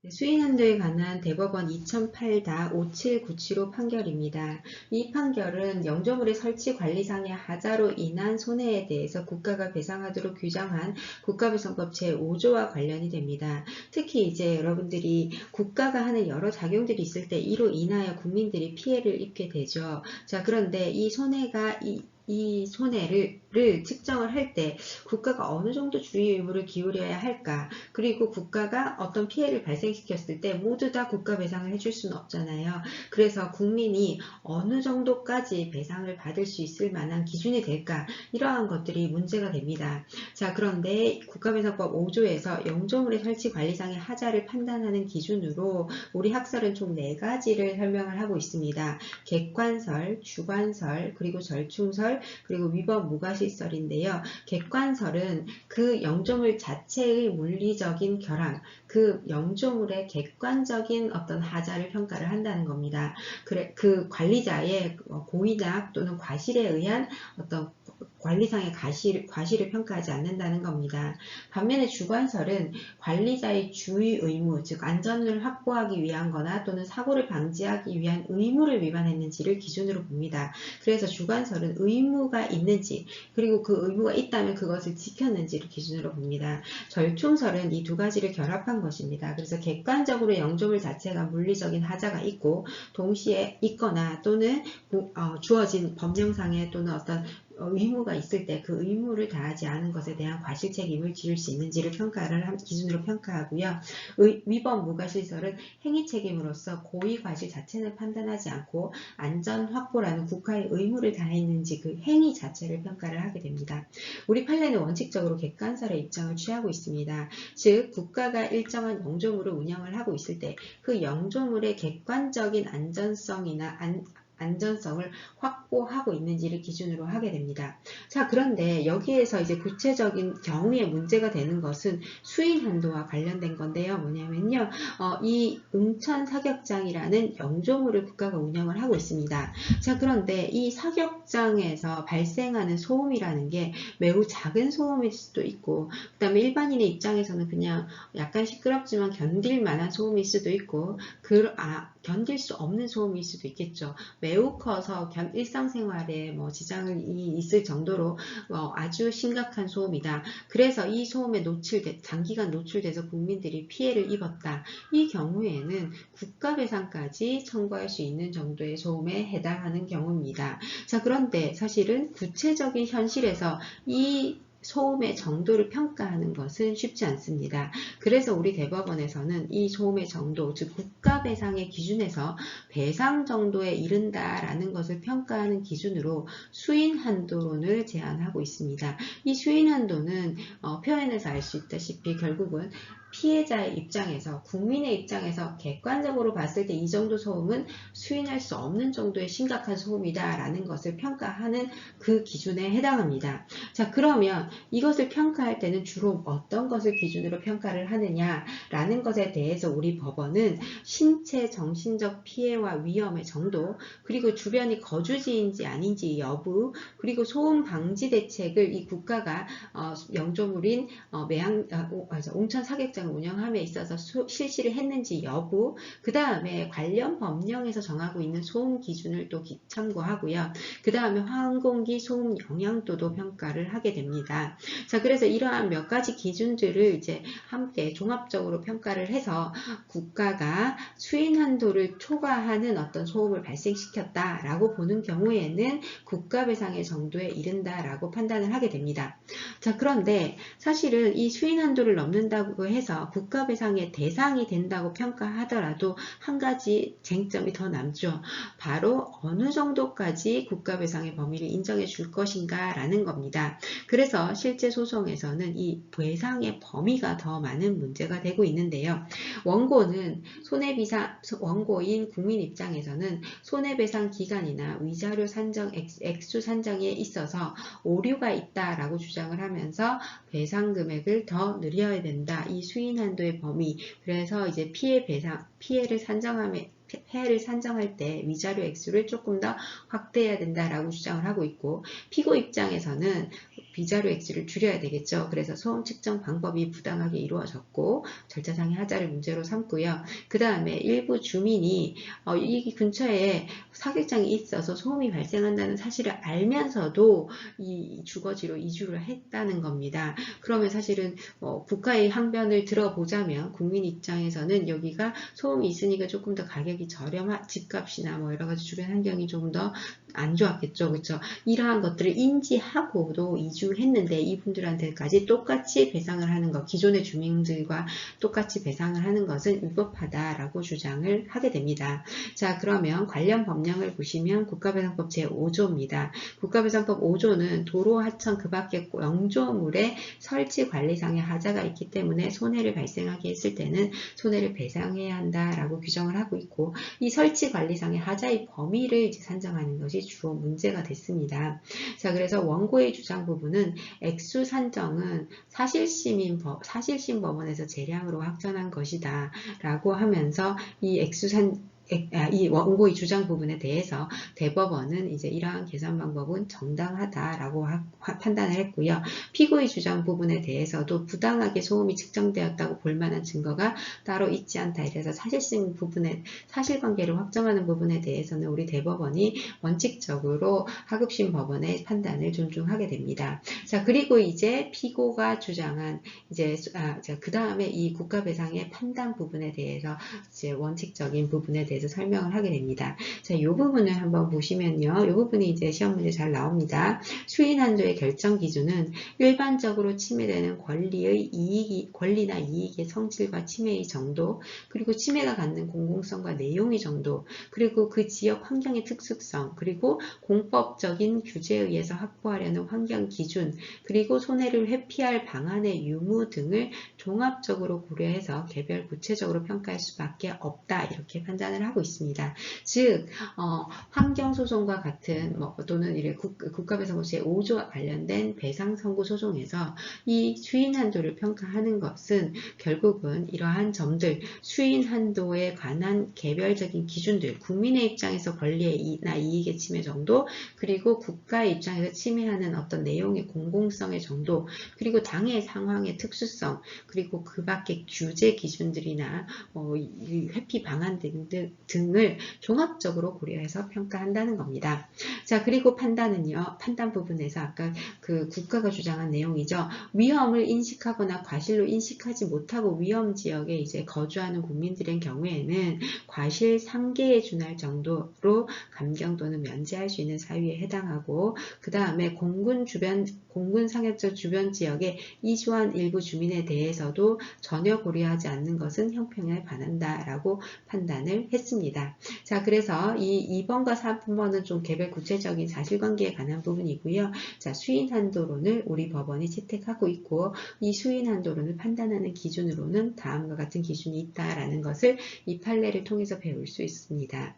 수인 한도에 관한 대법원 2008-5797호 판결입니다. 이 판결은 영조물의 설치 관리상의 하자로 인한 손해에 대해서 국가가 배상하도록 규정한 국가배상법 제5조와 관련이 됩니다. 특히 이제 여러분들이 국가가 하는 여러 작용들이 있을 때 이로 인하여 국민들이 피해를 입게 되죠. 자, 그런데 이 손해를 측정을 할 때 국가가 어느 정도 주의 의무를 기울여야 할까? 그리고 국가가 어떤 피해를 발생시켰을 때 모두 다 국가 배상을 해줄 수는 없잖아요. 그래서 국민이 어느 정도까지 배상을 받을 수 있을 만한 기준이 될까? 이러한 것들이 문제가 됩니다. 자, 그런데 국가배상법 5조에서 영조물의 설치 관리상의 하자를 판단하는 기준으로 우리 학설은 총 4가지를 설명을 하고 있습니다. 객관설, 주관설, 그리고 절충설, 그리고 위법 무과실설인데요. 객관설은 그 영조물 자체의 물리적인 결함, 그 영조물의 객관적인 어떤 하자를 평가를 한다는 겁니다. 그 관리자의 고의나 또는 과실에 의한 어떤 관리상의 과실을 평가하지 않는다는 겁니다. 반면에 주관설은 관리자의 주의 의무, 즉 안전을 확보하기 위한 거나 또는 사고를 방지하기 위한 의무를 위반했는지를 기준으로 봅니다. 그래서 주관설은 의무가 있는지, 그리고 그 의무가 있다면 그것을 지켰는지를 기준으로 봅니다. 절충설은 이 두 가지를 결합한 것입니다. 그래서 객관적으로 영조물 자체가 물리적인 하자가 있고 동시에 있거나 또는 주어진 법령상의 또는 어떤 의무가 있을 때 그 의무를 다하지 않은 것에 대한 과실 책임을 지을 수 있는지를 기준으로 평가하고요. 위법 무과실설은 행위 책임으로서 고의 과실 자체는 판단하지 않고 안전 확보라는 국가의 의무를 다했는지 그 행위 자체를 평가를 하게 됩니다. 우리 판례는 원칙적으로 객관설의 입장을 취하고 있습니다. 즉 국가가 일정한 영조물을 운영을 하고 있을 때 그 영조물의 객관적인 안전성을 확보하고 있는지를 기준으로 하게 됩니다. 자, 그런데 여기에서 이제 구체적인 경우에 문제가 되는 것은 수인 한도와 관련된 건데요. 뭐냐면요. 이 웅천 사격장이라는 영조물을 국가가 운영을 하고 있습니다. 자, 그런데 이 사격장에서 발생하는 소음이라는 게 매우 작은 소음일 수도 있고, 그 다음에 일반인의 입장에서는 그냥 약간 시끄럽지만 견딜 만한 소음일 수도 있고, 견딜 수 없는 소음일 수도 있겠죠. 매우 커서 일상생활에 지장이 있을 정도로 아주 심각한 소음이다. 그래서 이 소음에 장기간 노출돼서 국민들이 피해를 입었다. 이 경우에는 국가배상까지 청구할 수 있는 정도의 소음에 해당하는 경우입니다. 자, 그런데 사실은 구체적인 현실에서 이 소음의 정도를 평가하는 것은 쉽지 않습니다. 그래서 우리 대법원에서는 이 소음의 정도, 즉 국가배상의 기준에서 배상 정도에 이른다라는 것을 평가하는 기준으로 수인 한도론을 제안하고 있습니다. 이 수인 한도는 표현에서 알 수 있다시피 결국은 피해자의 입장에서, 국민의 입장에서 객관적으로 봤을 때 이 정도 소음은 수인할 수 없는 정도의 심각한 소음이다라는 것을 평가하는 그 기준에 해당합니다. 자, 그러면 이것을 평가할 때는 주로 어떤 것을 기준으로 평가를 하느냐라는 것에 대해서 우리 법원은 신체 정신적 피해와 위험의 정도, 그리고 주변이 거주지인지 아닌지 여부, 그리고 소음 방지 대책을 이 국가가 영조물인 옹천 사격장을 운영함에 있어서 실시를 했는지 여부, 그 다음에 관련 법령에서 정하고 있는 소음 기준을 또 참고하고요. 그 다음에 환공기 소음 영향도도 평가를 하게 됩니다. 자, 그래서 이러한 몇 가지 기준들을 이제 함께 종합적으로 평가를 해서 국가가 수인 한도를 초과하는 어떤 소음을 발생시켰다라고 보는 경우에는 국가배상의 정도에 이른다라고 판단을 하게 됩니다. 자, 그런데 사실은 이 수인 한도를 넘는다고 해서 국가배상의 대상이 된다고 평가하더라도 한 가지 쟁점이 더 남죠. 바로 어느 정도까지 국가배상의 범위를 인정해 줄 것인가 라는 겁니다. 그래서 실제 소송에서는 이 배상의 범위가 더 많은 문제가 되고 있는데요. 원고인 국민 입장에서는 손해배상 기간이나 위자료 산정 액수 산정에 있어서 오류가 있다라고 주장을 하면서 배상 금액을 더 늘려야 된다. 이 수인 한도의 범위, 그래서 이제 피해를 폐해를 산정할 때 위자료 액수를 조금 더 확대해야 된다라고 주장을 하고 있고, 피고 입장에서는 위자료 액수를 줄여야 되겠죠. 그래서 소음 측정 방법이 부당하게 이루어졌고 절차상의 하자를 문제로 삼고요. 그 다음에 일부 주민이 이 근처에 사격장이 있어서 소음이 발생한다는 사실을 알면서도 이 주거지로 이주를 했다는 겁니다. 그러면 사실은 국가의 항변을 들어보자면 국민 입장에서는 여기가 소음이 있으니까 조금 더 가격이 집값이나 뭐 여러 가지 주변 환경이 조금 더 안 좋았겠죠. 그렇죠? 이러한 것들을 인지하고도 이주했는데 이분들한테까지 똑같이 배상을 하는 것, 기존의 주민들과 똑같이 배상을 하는 것은 위법하다라고 주장을 하게 됩니다. 자, 그러면 관련 법령을 보시면 국가배상법 제5조입니다. 국가배상법 5조는 도로, 하천, 그 밖의 영조물의 설치 관리상의 하자가 있기 때문에 손해를 발생하게 했을 때는 손해를 배상해야 한다라고 규정을 하고 있고, 이 설치 관리상의 하자의 범위를 이제 산정하는 것이 주로 문제가 됐습니다. 자, 그래서 원고의 주장 부분은 액수 산정은 사실심 법원에서 재량으로 확정한 것이다 라고 하면서 이 원고의 주장 부분에 대해서 대법원은 이제 이러한 계산 방법은 정당하다라고 판단을 했고요. 피고의 주장 부분에 대해서도 부당하게 소음이 측정되었다고 볼 만한 증거가 따로 있지 않다. 이래서 사실심 부분에 사실관계를 확정하는 부분에 대해서는 우리 대법원이 원칙적으로 하급심 법원의 판단을 존중하게 됩니다. 자, 그리고 이제 피고가 주장한 그 다음에 이 국가배상의 판단 부분에 대해서 이제 원칙적인 부분에 대해서 설명을 하게 됩니다. 자, 이 부분을 한번 보시면요. 이 부분이 이제 시험 문제 잘 나옵니다. 수인 한도의 결정 기준은 일반적으로 침해되는 권리나 이익의 성질과 침해의 정도, 그리고 침해가 갖는 공공성과 내용의 정도, 그리고 그 지역 환경의 특수성, 그리고 공법적인 규제에 의해서 확보하려는 환경 기준, 그리고 손해를 회피할 방안의 유무 등을 종합적으로 고려해서 개별 구체적으로 평가할 수밖에 없다. 이렇게 판단을 하고 있습니다. 즉 환경소송과 같은 또는 국가배상법 제5조와 관련된 배상 선고 소송에서 이 수인 한도를 평가하는 것은 결국은 이러한 점들, 수인 한도에 관한 개별적인 기준들, 국민의 입장에서 권리나 이익의 침해 정도, 그리고 국가의 입장에서 침해하는 어떤 내용의 공공성의 정도, 그리고 당해 상황의 특수성, 그리고 그 밖의 규제 기준들이나 회피 방안 등을 종합적으로 고려해서 평가한다는 겁니다. 자, 그리고 판단은요. 판단 부분에서 아까 그 국가가 주장한 내용이죠. 위험을 인식하거나 과실로 인식하지 못하고 위험 지역에 이제 거주하는 국민들의 경우에는 과실 상계에 준할 정도로 감경 또는 면제할 수 있는 사유에 해당하고, 그 다음에 공군 상해적 주변 지역에 이주한 일부 주민에 대해서도 전혀 고려하지 않는 것은 형평에 반한다라고 판단을 했습니다. 자, 그래서 이 2번과 3번은 좀 개별 구체적인 사실관계에 관한 부분이고요. 자, 수인 한도론을 우리 법원이 채택하고 있고, 이 수인 한도론을 판단하는 기준으로는 다음과 같은 기준이 있다라는 것을 이 판례를 통해서 배울 수 있습니다.